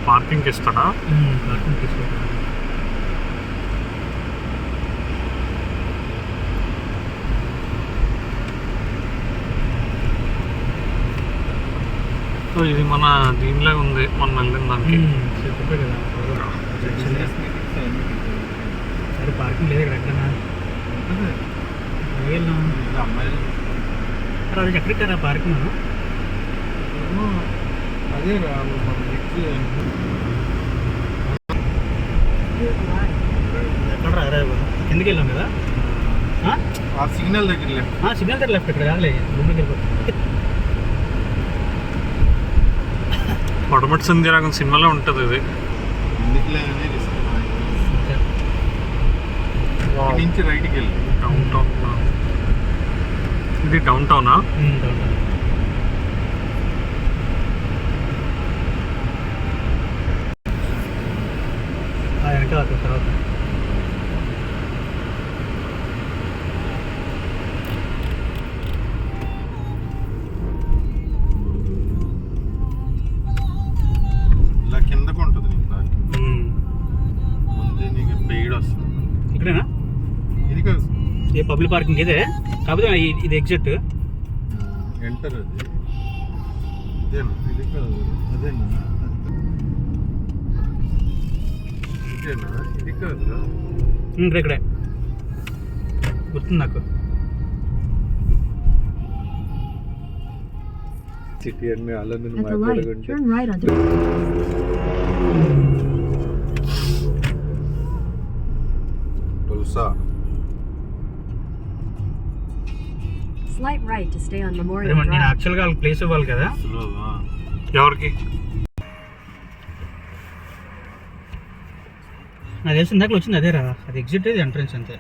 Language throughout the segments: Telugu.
పార్కింగ్ ఇస్తాడా? పార్కింగ్ తీసుకుంటాను. సో ఇది మన దీనిలో ఉంది, మనం వెళ్ళిన దానికి. చెప్పే కదా సరే పార్కింగ్ లేదు ఇక్కడ ఎక్కడన్నా అమ్మాయిలు అది ఎక్కడికరా పార్కింగ్? అదే ఎక్కడ రా ఎందుకు వెళ్ళాం కదా ఆ సిగ్నల్ దగ్గర లెఫ్ట్. సిగ్నల్ దగ్గర లెఫ్ట్ ఇక్కడ కాదులే రూమ్ దగ్గర పడమటి సంధ్యారాగం సినిమాలో ఉంటుంది ఇది. ఎందుకులే నుంచి రైట్కి వెళ్ళి డౌన్ టౌన్. ఇది డౌన్ టౌనా? వెనక తర్వాత ఇలా కిందకు ఉంటుంది నీకు పార్కింగ్. ముందే నీకు పెయిడ్ వస్తుంది. ఇక్కడేనా? ఇది కాదు, ఏ పబ్లిక్ పార్కింగ్ ఇదే కాకపోతే ఇది ఎగ్జిట్ ఎంటర్. అది ఇదేనా? ఇది కాదు, అదేనా? ఇదేనా? ఇది కాదు, ఇక్కడే గుర్తుంది నాకు. సిటీ అన్ని అలా At the light, turn right onto తులసా. slight right to stay on అరే Memorial మరి నేను Drive. యాక్చువల్గా వాళ్ళకి ప్లేస్ ఇవ్వాలి కదా. ఎవరికి? నాకు తెలిసి ఇందాక వచ్చింది అదేరా, అది ఎగ్జిట్ అది ఎంట్రన్స్ అంతే.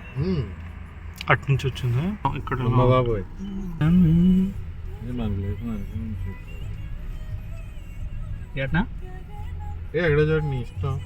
అటు నుంచి వచ్చిందా ఇక్కడ? బాబోయ్ ఏటనా ఎక్కడ చూడండి నీ ఇష్టం.